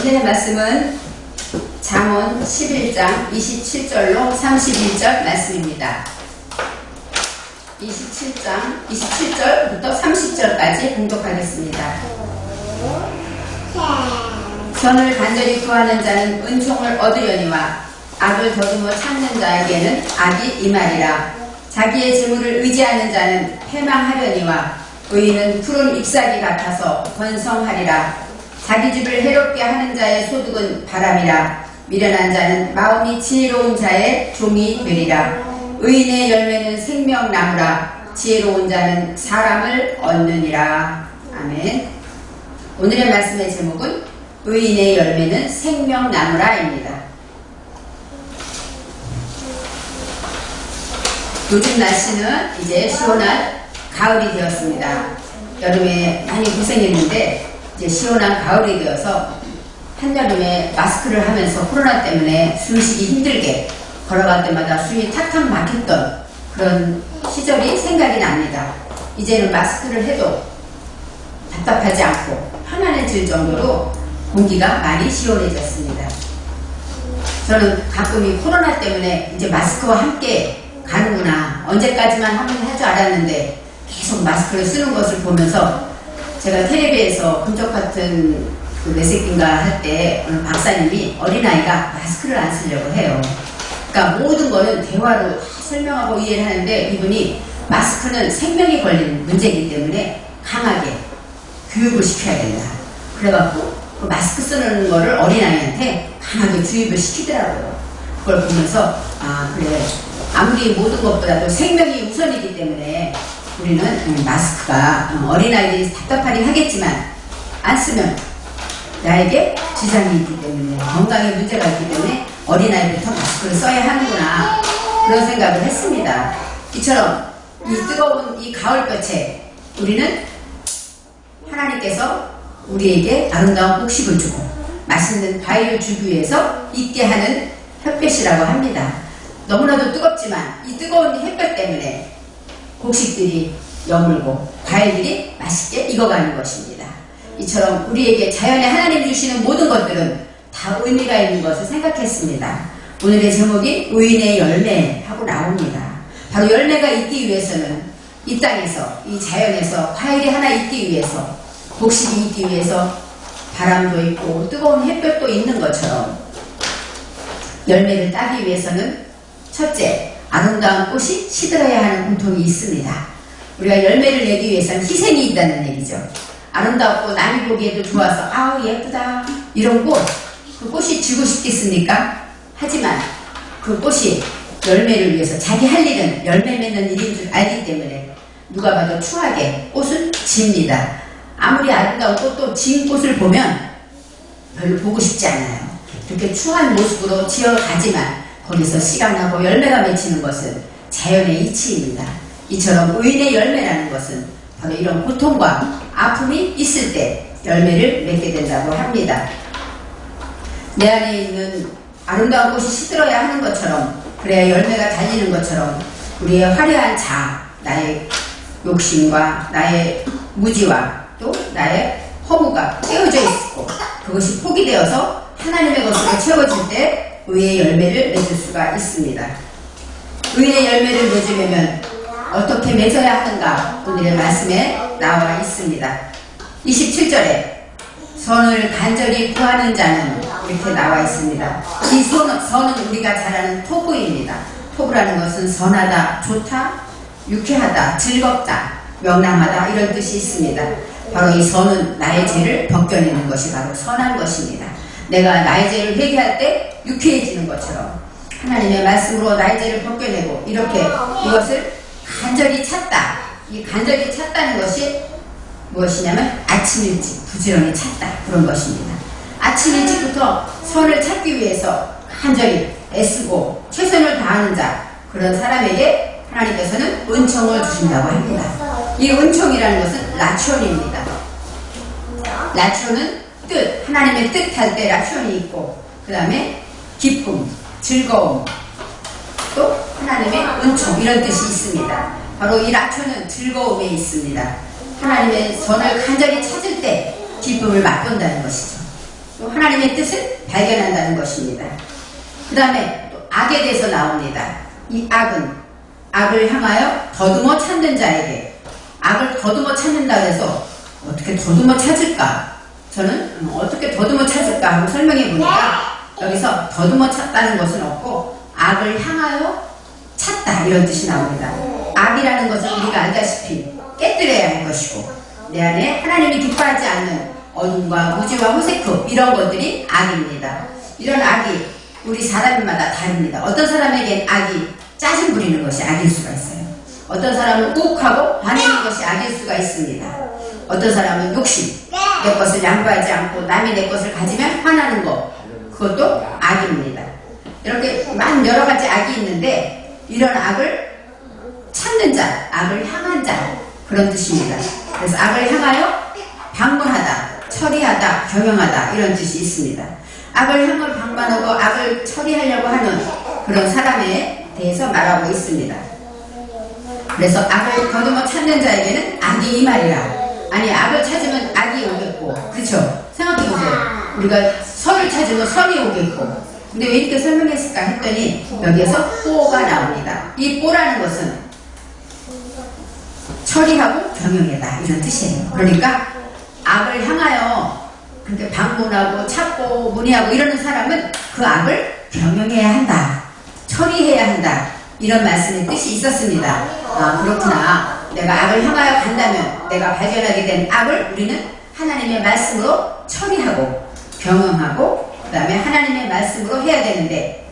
오늘의 말씀은 잠언 11장 27절로 31절 말씀입니다. 27절부터 30절까지 봉독하겠습니다. 선을 간절히 구하는 자는 은총을 얻으려니와 악을 더듬어 찾는 자에게는 악이 임하리라. 자기의 재물을 의지하는 자는 패망하려니와 의인은 푸른 잎사귀 같아서 번성하리라. 자기 집을 해롭게 하는 자의 소득은 바람이라. 미련한 자는 마음이 지혜로운 자의 종이 되리라. 의인의 열매는 생명나무라. 지혜로운 자는 사람을 얻느니라. 아멘. 오늘의 말씀의 제목은 의인의 열매는 생명나무라입니다. 요즘 날씨는 이제 시원한 가을이 되었습니다. 여름에 많이 고생했는데 이제 시원한 가을이 되어서 한여름에 마스크를 하면서 코로나 때문에 숨쉬기 힘들게 걸어갈 때마다 숨이 탁탁 막혔던 그런 시절이 생각이 납니다. 이제는 마스크를 해도 답답하지 않고 편안해질 정도로 공기가 많이 시원해졌습니다. 저는 가끔 이 코로나 때문에 이제 마스크와 함께 가는구나, 언제까지만 하면 할 줄 알았는데 계속 마스크를 쓰는 것을 보면서 제가 텔레비에서 금쪽 같은 그 매새끼인가 할 때 어느 박사님이 어린아이가 마스크를 안 쓰려고 해요. 그러니까 모든 거는 대화로 설명하고 이해를 하는데 이분이 마스크는 생명이 걸리는 문제이기 때문에 강하게 교육을 시켜야 된다. 그래갖고 그 마스크 쓰는 거를 어린아이한테 강하게 주입을 시키더라고요. 그걸 보면서 그래, 아무리 모든 것보다도 생명이 우선이기 때문에 우리는 마스크가 어린아이들이 답답하긴 하겠지만 안 쓰면 나에게 지장이 있기 때문에, 건강에 문제가 있기 때문에 어린아이부터 마스크를 써야 하는구나, 그런 생각을 했습니다. 이처럼 이 뜨거운 이 가을볕에 우리는 하나님께서 우리에게 아름다운 곡식을 주고 맛있는 과일을 주기 위해서 있게 하는 햇볕이라고 합니다. 너무나도 뜨겁지만 이 뜨거운 햇볕 때문에 곡식들이 여물고 과일들이 맛있게 익어가는 것입니다. 이처럼 우리에게 자연에 하나님 주시는 모든 것들은 다 의미가 있는 것을 생각했습니다. 오늘의 제목이 의인의 열매하고 나옵니다. 바로 열매가 있기 위해서는 이 땅에서, 이 자연에서 과일이 하나 있기 위해서, 곡식이 있기 위해서 바람도 있고 뜨거운 햇볕도 있는 것처럼 열매를 따기 위해서는 첫째, 아름다운 꽃이 시들어야 하는 공통이 있습니다. 우리가 열매를 내기 위해서는 희생이 있다는 얘기죠. 아름답고 남이 보기에도 좋아서 아우 예쁘다 이런 꽃, 그 꽃이 지고 싶겠습니까? 하지만 그 꽃이 열매를 위해서 자기 할 일은 열매 맺는 일인 줄 알기 때문에 누가 봐도 추하게 꽃은 집니다. 아무리 아름다운 꽃도 진 꽃을 보면 별로 보고 싶지 않아요. 그렇게 추한 모습으로 지어가지만 거기서 씨가 나고 열매가 맺히는 것은 자연의 이치입니다. 이처럼 의인의 열매라는 것은 바로 이런 고통과 아픔이 있을 때 열매를 맺게 된다고 합니다. 내 안에 있는 아름다운 꽃이 시들어야 하는 것처럼, 그래야 열매가 달리는 것처럼 우리의 화려한 자아, 나의 욕심과 나의 무지와 또 나의 허무가 깨어져 있고 그것이 포기되어서 하나님의 것으로 채워질 때 의의 열매를 맺을 수가 있습니다. 의의 열매를 맺으려면 어떻게 맺어야 하는가, 오늘의 말씀에 나와 있습니다. 27절에 선을 간절히 구하는 자는 이렇게 나와 있습니다. 이 선은 우리가 잘 아는 토부입니다. 토부라는 것은 선하다, 좋다, 유쾌하다, 즐겁다, 명랑하다 이런 뜻이 있습니다. 바로 이 선은 나의 죄를 벗겨내는 것이 바로 선한 것입니다. 내가 나의 죄를 회개할 때 유쾌해지는 것처럼 하나님의 말씀으로 나의 죄를 벗겨내고 이렇게 이것을 간절히 찾다. 이 간절히 찾다는 것이 무엇이냐면 아침 일찍 부지런히 찾다, 그런 것입니다. 아침 일찍부터 선을 찾기 위해서 간절히 애쓰고 최선을 다하는 자, 그런 사람에게 하나님께서는 은총을 주신다고 합니다. 이 은총이라는 것은 라치온입니다. 라치온은 뜻, 하나님의 뜻 할 때 라치온이 있고, 그 다음에 기쁨, 즐거움, 또 하나님의 은총, 이런 뜻이 있습니다. 바로 이 라치온은 즐거움에 있습니다. 하나님의 선을 간절히 찾을 때 기쁨을 맛본다는 것이죠. 또 하나님의 뜻을 발견한다는 것입니다. 그 다음에 또 악에 대해서 나옵니다. 이 악은 악을 향하여 더듬어 찾는 자에게, 악을 더듬어 찾는다 그래서 어떻게 더듬어 찾을까? 저는 어떻게 더듬어 찾을까 하고 설명해 보니까 여기서 더듬어 찾다는 것은 없고 악을 향하여 찾다 이런 뜻이 나옵니다. 악이라는 것은 우리가 알다시피 깨뜨려야 할 것이고 내 안에 하나님이 기뻐하지 않는 어둠과 무지와 호세크 이런 것들이 악입니다. 이런 악이 우리 사람마다 다릅니다. 어떤 사람에겐 악이 짜증 부리는 것이 악일 수가 있어요. 어떤 사람은 욱하고 화내는 것이 악일 수가 있습니다. 어떤 사람은 욕심, 내 것을 양보하지 않고 남이 내 것을 가지면 화나는 것, 그것도 악입니다. 이렇게 많은 여러 가지 악이 있는데 이런 악을 찾는 자, 악을 향한 자 그런 뜻입니다. 그래서 악을 향하여 방문하다, 처리하다, 경영하다 이런 뜻이 있습니다. 악을 향을 방문하고 악을 처리하려고 하는 그런 사람에 대해서 말하고 있습니다. 그래서 악을 더듬어 찾는 자에게는 악이 임하리라. 아니 악을 찾으면 악이 오겠고, 그렇죠? 생각해보세요. 우리가 선을 찾으면 선이 오겠고, 근데 왜 이렇게 설명했을까 했더니 여기에서 뽀가 나옵니다. 이 뽀라는 것은 처리하고 경영해다 이런 뜻이에요. 그러니까 악을 향하여 그렇게 방문하고 찾고 문의하고 이러는 사람은 그 악을 경영해야 한다, 처리해야 한다 이런 말씀의 뜻이 있었습니다. 아 그렇구나. 내가 악을 향하여 간다면 내가 발견하게 된 악을 우리는 하나님의 말씀으로 처리하고 경영하고 그 다음에 하나님의 말씀으로 해야 되는데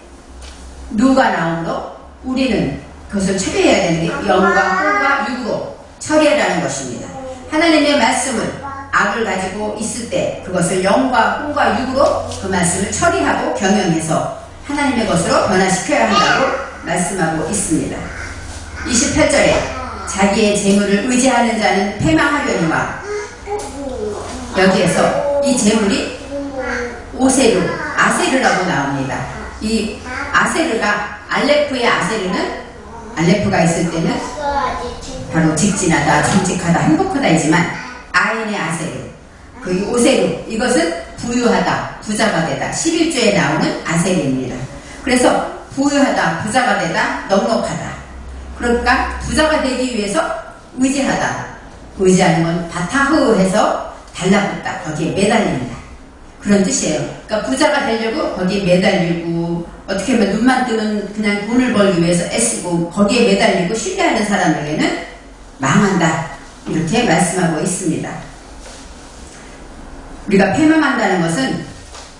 누가 나오므로 우리는 그것을 처리해야 되는 게 영과 혼과 육으로 처리하라는 것입니다. 하나님의 말씀을 악을 가지고 있을 때 그것을 영과 혼과 육으로 그 말씀을 처리하고 경영해서 하나님의 것으로 변화시켜야 한다고 말씀하고 있습니다. 28절에 자기의 재물을 의지하는 자는 패망하려니와 여기에서 이 재물이 오세르, 아세르라고 나옵니다. 이 아세르가 알레프의 아세르는 알레프가 있을 때는 바로 직진하다, 정직하다, 행복하다이지만 아인의 아세르, 그 오세르 이것은 부유하다, 부자가 되다 11조에 나오는 아세르입니다. 그래서 부유하다, 부자가 되다, 넉넉하다. 그러니까 부자가 되기 위해서 의지하다. 의지하는 건 바타흐 해서 달라붙다. 거기에 매달린다. 그런 뜻이에요. 그러니까 부자가 되려고 거기에 매달리고 어떻게 하면 눈만 뜨면 그냥 돈을 벌기 위해서 애쓰고 거기에 매달리고 신뢰하는 사람에게는 망한다. 이렇게 말씀하고 있습니다. 우리가 패망한다는 것은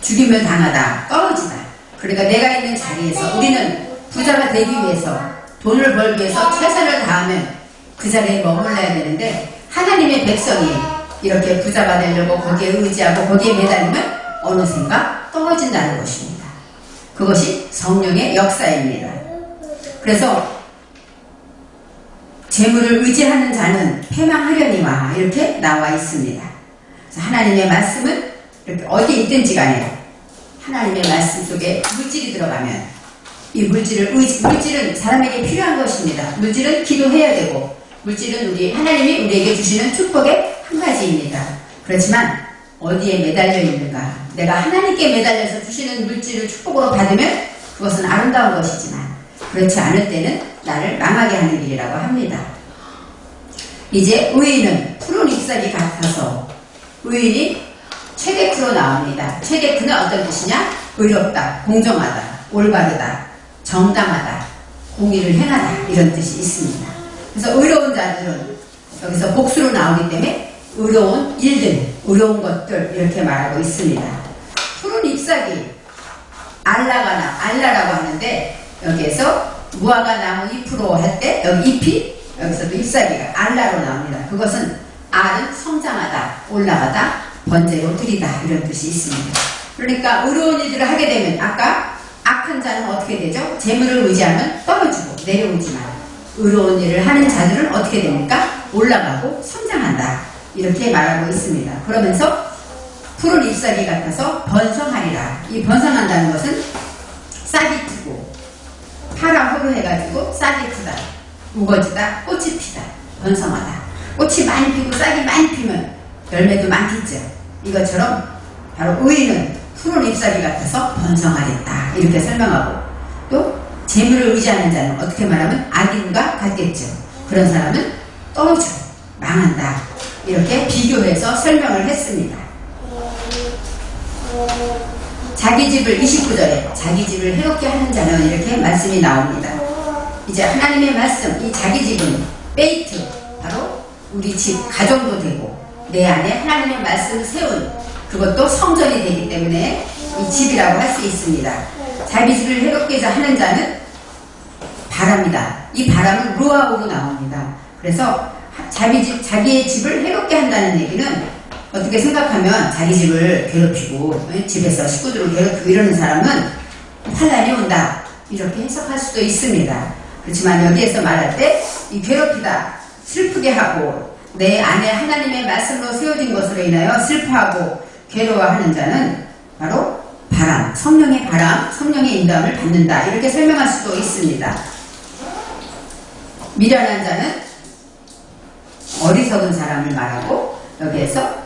죽임을 당하다, 떨어지다. 그러니까 내가 있는 자리에서 우리는 부자가 되기 위해서 돈을 벌기 위해서 최선을 다하면 그 자리에 머물러야 되는데 하나님의 백성이 이렇게 부자가 되려고 거기에 의지하고 거기에 매달리면 어느샌가 떨어진다는 것입니다. 그것이 성령의 역사입니다. 그래서 재물을 의지하는 자는 패망하려니와 이렇게 나와 있습니다. 하나님의 말씀은 이렇게 어디 있든지 간에 하나님의 말씀 속에 물질이 들어가면 이 물질은 사람에게 필요한 것입니다. 물질은 기도해야 되고 물질은 하나님이 우리에게 주시는 축복의 한 가지입니다. 그렇지만 어디에 매달려 있는가? 내가 하나님께 매달려서 주시는 물질을 축복으로 받으면 그것은 아름다운 것이지만 그렇지 않을 때는 나를 망하게 하는 길이라고 합니다. 이제 의인은 푸른 잎사귀 같아서 의인이 최데크로 나옵니다. 최데크는 어떤 뜻이냐? 의롭다, 공정하다, 올바르다, 정당하다, 공의를 행하다 이런 뜻이 있습니다. 그래서 의로운 자들은 여기서 복수로 나오기 때문에 의로운 일들, 의로운 것들 이렇게 말하고 있습니다. 푸른 잎사귀 알라라고 하는데 여기에서 무화과 나무 잎으로 할 때 여기 잎이 여기서도 잎사귀가 알라로 나옵니다. 그것은 알은 성장하다, 올라가다, 번제로 드리다 이런 뜻이 있습니다. 그러니까 의로운 일들을 하게 되면 아까 악한 자는 어떻게 되죠? 재물을 의지하면 떨어지고 내려오지만 의로운 일을 하는 자들은 어떻게 됩니까? 올라가고 성장한다 이렇게 말하고 있습니다. 그러면서 푸른 잎사귀 같아서 번성하리라. 이 번성한다는 것은 싹이 트고 파랑후루 해가지고 싹이 트다, 우거지다, 꽃이 피다, 번성하다. 꽃이 많이 피고 싹이 많이 피면 열매도 많겠죠. 이것처럼 바로 의인은 푸른 잎사귀 같아서 번성하겠다 이렇게 설명하고, 또 재물을 의지하는 자는 어떻게 말하면 악인과 같겠죠. 그런 사람은 떨어져 망한다 이렇게 비교해서 설명을 했습니다. 자기 집을 29절에 자기 집을 해롭게 하는 자는 이렇게 말씀이 나옵니다. 이제 하나님의 말씀, 이 자기 집은 베이트, 바로 우리 집 가정도 되고 내 안에 하나님의 말씀을 세운 그것도 성전이 되기 때문에 이 집이라고 할 수 있습니다. 자기 집을 해롭게 하는 자는 바람이다. 이 바람은 루아우로 나옵니다. 그래서 자기의 집을 해롭게 한다는 얘기는 어떻게 생각하면 자기 집을 괴롭히고 집에서 식구들을 괴롭히고 이러는 사람은 환난이 온다 이렇게 해석할 수도 있습니다. 그렇지만 여기에서 말할 때 이 괴롭히다, 슬프게 하고 내 안에 하나님의 말씀으로 세워진 것으로 인하여 슬퍼하고 괴로워하는 자는 바로 바람, 성령의 바람, 성령의 인도함을 받는다 이렇게 설명할 수도 있습니다. 미련한 자는 어리석은 사람을 말하고 여기에서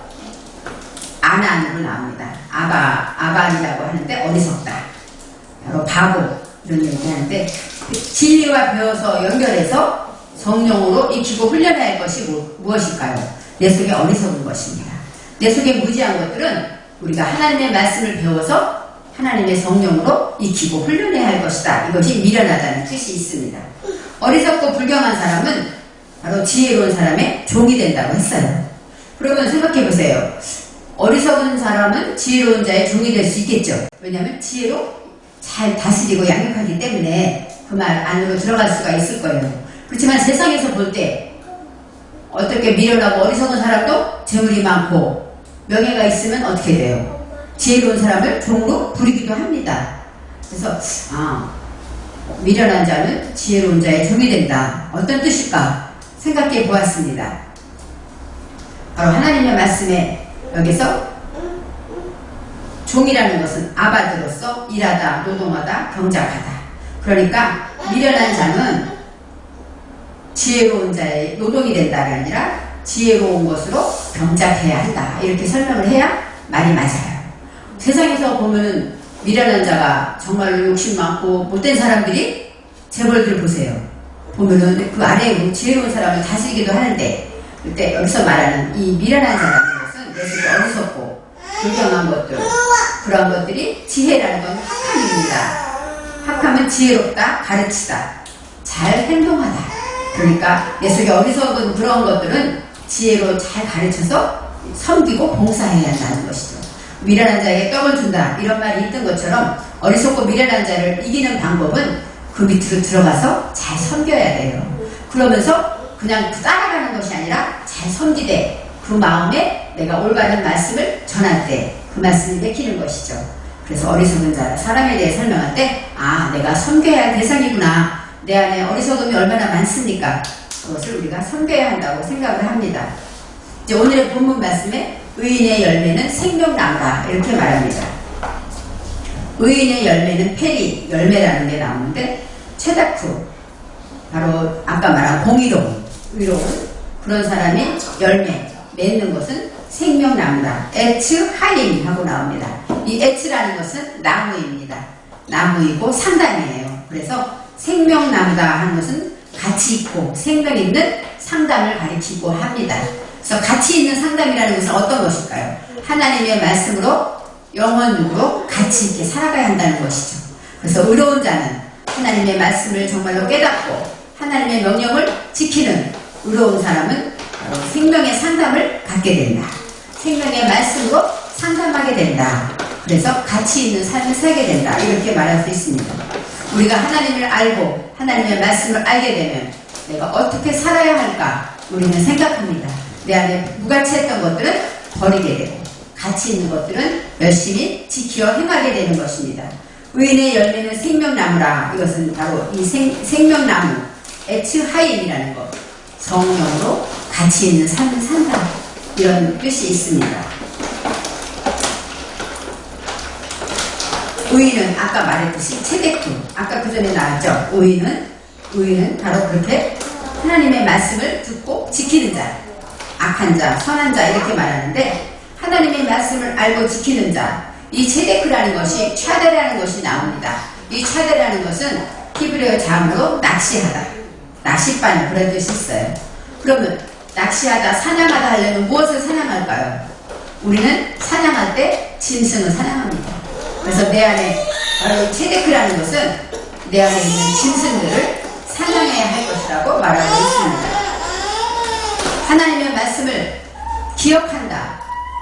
아난으로 나옵니다. 아발이라고 하는데 어리석다. 바로 바보 이런 얘기하는데 진리와 배워서 연결해서 성령으로 익히고 훈련해야 할 것이 무엇일까요? 내 속에 어리석은 것입니다. 내 속에 무지한 것들은 우리가 하나님의 말씀을 배워서 하나님의 성령으로 익히고 훈련해야 할 것이다. 이것이 미련하다는 뜻이 있습니다. 어리석고 불경한 사람은 바로 지혜로운 사람의 종이 된다고 했어요. 그러면 생각해 보세요. 어리석은 사람은 지혜로운 자의 종이 될 수 있겠죠. 왜냐하면 지혜로 잘 다스리고 양육하기 때문에 그 말 안으로 들어갈 수가 있을 거예요. 그렇지만 세상에서 볼 때 어떻게 미련하고 어리석은 사람도 재물이 많고 명예가 있으면 어떻게 돼요? 지혜로운 사람을 종으로 부리기도 합니다. 그래서 미련한 자는 지혜로운 자의 종이 된다. 어떤 뜻일까? 생각해 보았습니다. 바로 하나님의 말씀에 여기서 종이라는 것은 아바드로서 일하다, 노동하다, 경작하다. 그러니까 미련한 자는 지혜로운 자의 노동이 된다가 아니라 지혜로운 것으로 경작해야 한다. 이렇게 설명을 해야 말이 맞아요. 세상에서 보면은 미련한 자가 정말로 욕심 많고 못된 사람들이 재벌들 보세요. 보면은 그 아래에 지혜로운 사람을 다스리기도 하는데, 그때 여기서 말하는 이 미련한 자라는 것은 내 속에 어리석고 불경한 것들, 그런 것들이 지혜라는 건 학함입니다. 학함은 지혜롭다, 가르치다, 잘 행동하다. 그러니까 내 속에 어리석은 그런 것들은 지혜로 잘 가르쳐서 섬기고 봉사해야 한다는 것이죠. 미련한 자에게 떡을 준다 이런 말이 있던 것처럼 어리석고 미련한 자를 이기는 방법은 그 밑으로 들어가서 잘 섬겨야 돼요. 그러면서 그냥 따라가는 것이 아니라 잘 섬기되 그 마음에 내가 올바른 말씀을 전할 때 그 말씀을 내키는 것이죠. 그래서 어리석은 자, 사람에 대해 설명할 때 내가 섬겨야 할 대상이구나. 내 안에 어리석음이 얼마나 많습니까? 그것을 우리가 섬겨야 한다고 생각을 합니다. 이제 오늘의 본문 말씀에 의인의 열매는 생명나무라 이렇게 말합니다. 의인의 열매는 페리, 열매라는 게 나오는데 체다쿠, 바로 아까 말한 공의로운, 의로운 그런 사람이 열매, 맺는 것은 생명나무다. 에츠 하임 하고 나옵니다. 이 에츠라는 것은 나무입니다. 나무이고 상담이에요. 그래서 생명나무다 하는 것은 가치 있고 생명 있는 상담을 가리키고 합니다. 그래서 가치 있는 상담이라는 것은 어떤 것일까요? 하나님의 말씀으로 영혼으로 가치 있게 살아가야 한다는 것이죠. 그래서 의로운 자는 하나님의 말씀을 정말로 깨닫고 하나님의 명령을 지키는 의로운 사람은 바로 생명의 상담을 갖게 된다. 생명의 말씀으로 상담하게 된다. 그래서 가치 있는 삶을 살게 된다. 이렇게 말할 수 있습니다. 우리가 하나님을 알고 하나님의 말씀을 알게 되면 내가 어떻게 살아야 할까 우리는 생각합니다. 내 안에 무가치했던 것들은 버리게 되고 가치 있는 것들은 열심히 지켜 행하게 되는 것입니다. 의인의 열매는 생명나무라. 이것은 바로 이 생명나무 에츠하임이라는 것, 성령으로 가치 있는 삶을 산다, 이런 뜻이 있습니다. 의인은 아까 말했듯이 체데쿠, 아까 그 전에 나왔죠. 의인은 바로 그렇게 하나님의 말씀을 듣고 지키는 자, 악한 자, 선한 자 이렇게 말하는데 하나님의 말씀을 알고 지키는 자, 이 체데크라는 것이 차데라는 것이 나옵니다. 이 차데라는 것은 히브리어 자음으로 낚시하다, 낚싯반 그런 뜻이 있어요. 그러면 낚시하다, 사냥하다 하려면 무엇을 사냥할까요? 우리는 사냥할 때 짐승을 사냥합니다. 그래서 내 안에 바로 체데크라는 것은 내 안에 있는 짐승들을 사냥해야 할 것이라고 말하고 있습니다. 하나님의 말씀을 기억한다.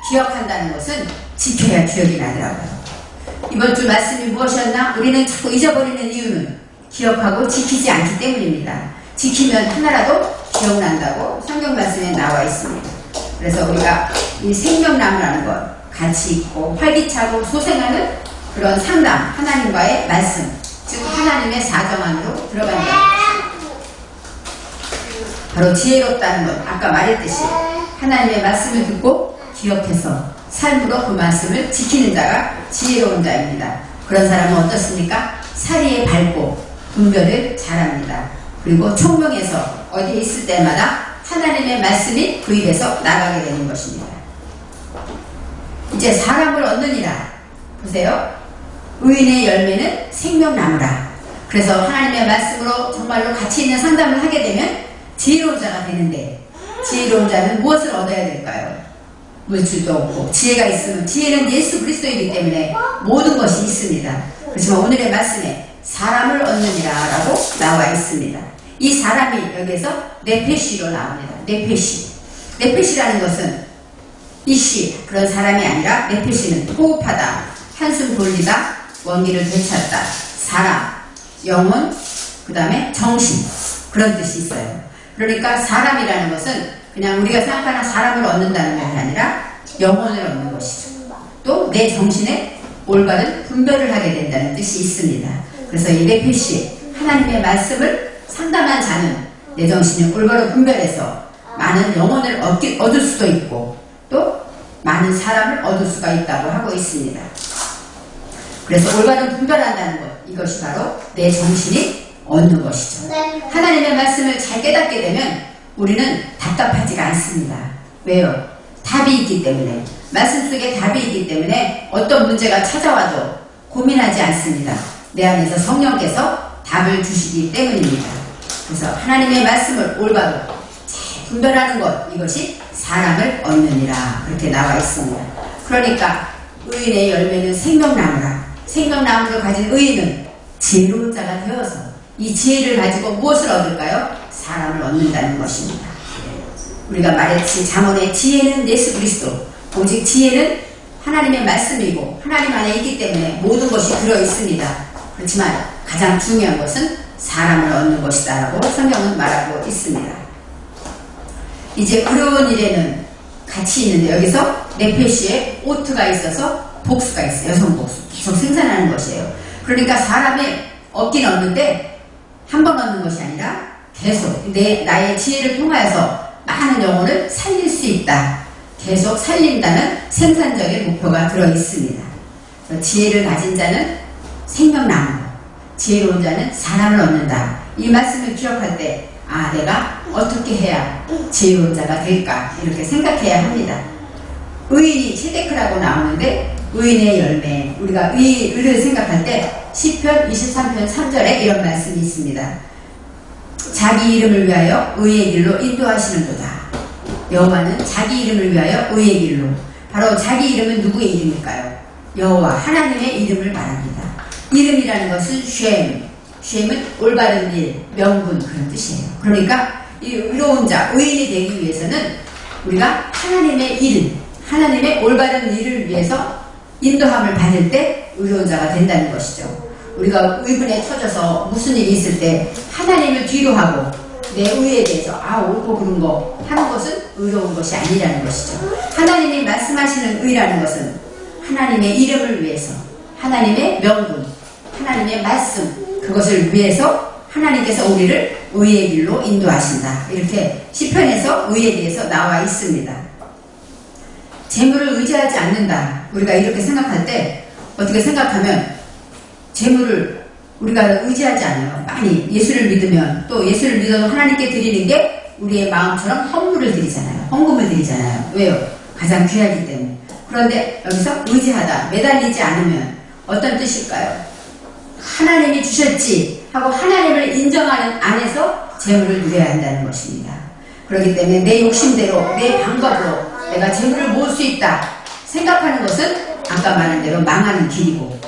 기억한다는 것은 지켜야 기억이 나더라고요. 이번 주 말씀이 무엇이었나? 우리는 자꾸 잊어버리는 이유는 기억하고 지키지 않기 때문입니다. 지키면 하나라도 기억난다고 성경 말씀에 나와 있습니다. 그래서 우리가 이 생명나무라는 것, 가치 있고 활기차고 소생하는 그런 상담, 하나님과의 말씀, 즉 하나님의 사정 안으로 들어간다는 것입니다. 바로 지혜롭다는 것, 아까 말했듯이 하나님의 말씀을 듣고 기억해서 삶으로 그 말씀을 지키는 자가 지혜로운 자입니다. 그런 사람은 어떻습니까? 사리에 밟고 분별을 잘합니다. 그리고 총명해서 어디에 있을 때마다 하나님의 말씀이 그 입에서 나가게 되는 것입니다. 이제 사람을 얻느니라. 보세요. 의인의 열매는 생명나무라. 그래서 하나님의 말씀으로 정말로 가치 있는 상담을 하게 되면 지혜로운 자가 되는데, 지혜로운 자는 무엇을 얻어야 될까요? 물질도 없고, 지혜가 있으면, 지혜는 예수 그리스도이기 때문에 모든 것이 있습니다. 그렇지만 오늘의 말씀에 사람을 얻느니라 라고 나와 있습니다. 이 사람이 여기에서 네페시로 나옵니다. 네페시. 네페시라는 것은 이씨, 그런 사람이 아니라 네페시는 호흡하다, 한숨 돌리다, 원기를 되찾다, 사람, 영혼, 그 다음에 정신, 그런 뜻이 있어요. 그러니까 사람이라는 것은 그냥 우리가 생각하는 사람을 얻는다는 것이 아니라 영혼을 얻는 것이죠. 또 내 정신에 올바른 분별을 하게 된다는 뜻이 있습니다. 그래서 이 네페시, 하나님의 말씀을 상담한 자는 내 정신이 올바로 분별해서 많은 영혼을 얻을 수도 있고 또 많은 사람을 얻을 수가 있다고 하고 있습니다. 그래서 올바른 분별한다는 것, 이것이 바로 내 정신이 얻는 것이죠. 하나님의 말씀을 잘 깨닫게 되면 우리는 답답하지가 않습니다. 왜요? 답이 있기 때문에, 말씀 속에 답이 있기 때문에 어떤 문제가 찾아와도 고민하지 않습니다. 내 안에서 성령께서 답을 주시기 때문입니다. 그래서 하나님의 말씀을 올바로 잘 분별하는 것, 이것이 사람을 얻느니라 그렇게 나와 있습니다. 그러니까 의인의 열매는 생명나무라. 생명나무를 가진 의인은 지혜로운 자가 되어서 이 지혜를 가지고 무엇을 얻을까요? 사람을 얻는다는 것입니다. 우리가 말했듯이 잠언의 지혜는 예수 그리스도, 오직 지혜는 하나님의 말씀이고 하나님 안에 있기 때문에 모든 것이 들어있습니다. 그렇지만 가장 중요한 것은 사람을 얻는 것이다 라고 성경은 말하고 있습니다. 이제 어려운 일에는 가치 있는데, 여기서 네페시에 오트가 있어서 복수가 있어요. 여성 복수. 계속 생산하는 것이에요. 그러니까 사람이 얻긴 얻는데 한 번 얻는 것이 아니라 계속 나의 지혜를 통하여서 많은 영혼을 살릴 수 있다. 계속 살린다는 생산적인 목표가 들어있습니다. 지혜를 가진 자는 생명나무, 지혜로운 자는 사람을 얻는다. 이 말씀을 기억할 때 내가 어떻게 해야 지혜로운 자가 될까 이렇게 생각해야 합니다. 의인이 체데크라고 나오는데 의인의 열매, 우리가 의를 생각할 때 시편 23편 3절에 이런 말씀이 있습니다. 자기 이름을 위하여 의의 길로 인도하시는도다. 여호와는 자기 이름을 위하여 의의 길로, 바로 자기 이름은 누구의 이름일까요? 여호와 하나님의 이름을 말합니다. 이름이라는 것은 쉐임은 올바른 일, 명분, 그런 뜻이에요. 그러니까 이 의로운 자, 의인이 되기 위해서는 우리가 하나님의 일, 하나님의 올바른 일을 위해서 인도함을 받을 때 의로운 자가 된다는 것이죠. 우리가 의분에 터져서 무슨 일이 있을 때 하나님을 뒤로 하고 내 의에 대해서 옳고 그른 거 하는 것은 의로운 것이 아니라는 것이죠. 하나님이 말씀하시는 의라는 것은 하나님의 이름을 위해서, 하나님의 명분, 하나님의 말씀, 그것을 위해서 하나님께서 우리를 의의 길로 인도하신다. 이렇게 시편에서 의에 대해서 나와 있습니다. 재물을 의지하지 않는다. 우리가 이렇게 생각할 때 어떻게 생각하면 재물을 우리가 의지하지 않아요. 많이 예수를 믿으면, 또 예수를 믿어도 하나님께 드리는 게 우리의 마음처럼 헌물을 드리잖아요. 헌금을 드리잖아요. 왜요? 가장 귀하기 때문에. 그런데 여기서 의지하다, 매달리지 않으면 어떤 뜻일까요? 하나님이 주셨지 하고 하나님을 인정하는 안에서 재물을 누려야 한다는 것입니다. 그렇기 때문에 내 욕심대로, 내 방법으로 내가 재물을 모을 수 있다 생각하는 것은 아까 말한 대로 망하는 길이고,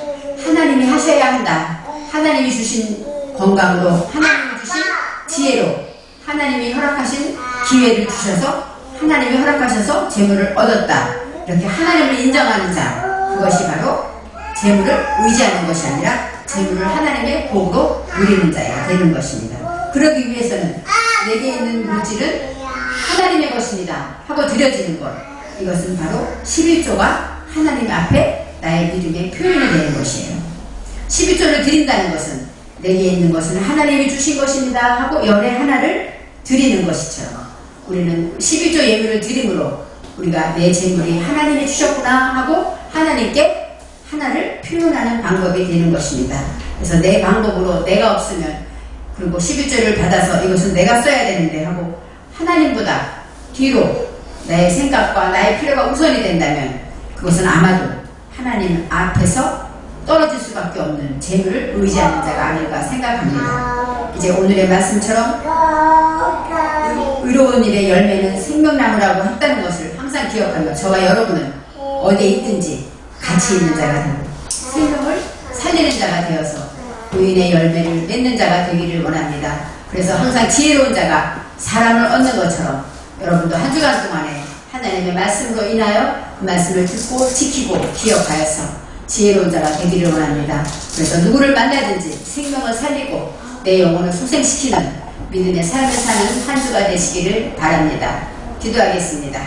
하나님이 하셔야 한다. 하나님이 주신 건강으로, 하나님이 주신 지혜로, 하나님이 허락하신 기회를 주셔서, 하나님이 허락하셔서 재물을 얻었다. 이렇게 하나님을 인정하는 자, 그것이 바로 재물을 의지하는 것이 아니라 재물을 하나님의 복으로 누리는 자가 되는 것입니다. 그러기 위해서는 내게 있는 물질은 하나님의 것입니다 하고 드려지는 것, 이것은 바로 11조가 하나님 앞에 나의 믿음의 표현이 되는 것이에요. 11조를 드린다는 것은 내게 있는 것은 하나님이 주신 것입니다 하고 열의 하나를 드리는 것이처럼, 우리는 11조 예물을 드림으로 우리가 내 재물이 하나님이 주셨구나 하고 하나님께 하나를 표현하는 방법이 되는 것입니다. 그래서 내 방법으로 내가 없으면, 그리고 11조를 받아서 이것은 내가 써야 되는데 하고 하나님보다 뒤로 나의 생각과 나의 필요가 우선이 된다면 그것은 아마도 하나님 앞에서 떨어질 수밖에 없는 재물을 의지하는 자가 아닐까 생각합니다. 이제 오늘의 말씀처럼 의로운 일의 열매는 생명나무라고 했다는 것을 항상 기억하며 저와 여러분은 어디에 있든지 가치 있는 자가 되고 생명을 살리는 자가 되어서 의인의 열매를 맺는 자가 되기를 원합니다. 그래서 항상 지혜로운 자가 사람을 얻는 것처럼 여러분도 한 주간 동안에 하나님의 말씀으로 인하여 그 말씀을 듣고 지키고 기억하여서 지혜로운 자가 되기를 원합니다. 그래서 누구를 만나든지 생명을 살리고 내 영혼을 소생시키는 믿음의 삶을 사는 한 주가 되시기를 바랍니다. 기도하겠습니다.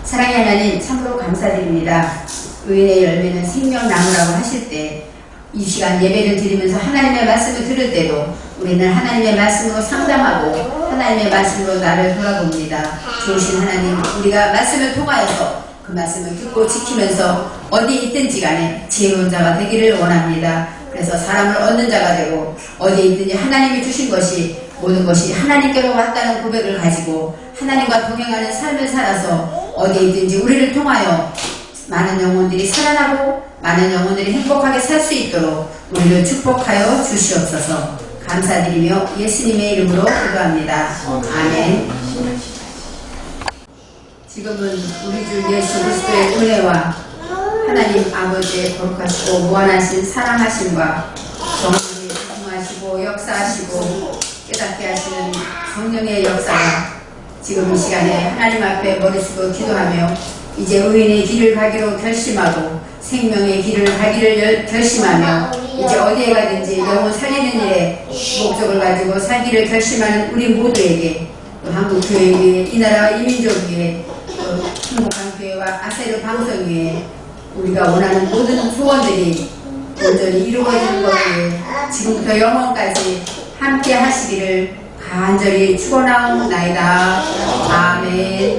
사랑의 하나님, 참으로 감사드립니다. 의인의 열매는 생명나무라고 하실 때 이 시간 예배를 드리면서 하나님의 말씀을 들을 때도 우리는 하나님의 말씀으로 상담하고 하나님의 말씀으로 나를 돌아봅니다. 좋으신 하나님, 우리가 말씀을 통하여서 그 말씀을 듣고 지키면서 어디에 있든지 간에 지혜로운 자가 되기를 원합니다. 그래서 사람을 얻는 자가 되고 어디에 있든지 하나님이 주신 것이 모든 것이 하나님께로 왔다는 고백을 가지고 하나님과 동행하는 삶을 살아서 어디에 있든지 우리를 통하여 많은 영혼들이 살아나고 많은 영혼들이 행복하게 살 수 있도록 우리를 축복하여 주시옵소서. 감사드리며 예수님의 이름으로 기도합니다. 아멘. 지금은 우리 주 예수 그리스도의 은혜와 하나님 아버지의 거룩하시고 무한하신 사랑하심과 정령이 통하시고 역사하시고 깨닫게 하시는 성령의 역사가 지금 이 시간에 하나님 앞에 머리 숙여 기도하며 이제 의인의 길을 가기로 결심하고 생명의 길을 가기를 결심하며 이제 어디에 가든지 영혼 살리는 일에 목적을 가지고 살기를 결심하는 우리 모두에게 또 한국교회 위에 이 나라와 이 민족 위에 또 행복한 교회와 아세르 방송 위에 우리가 원하는 모든 소원들이 온전히 이루어지는 것 위해 지금부터 영원까지 함께 하시기를 간절히 축원하옵나이다. 아멘.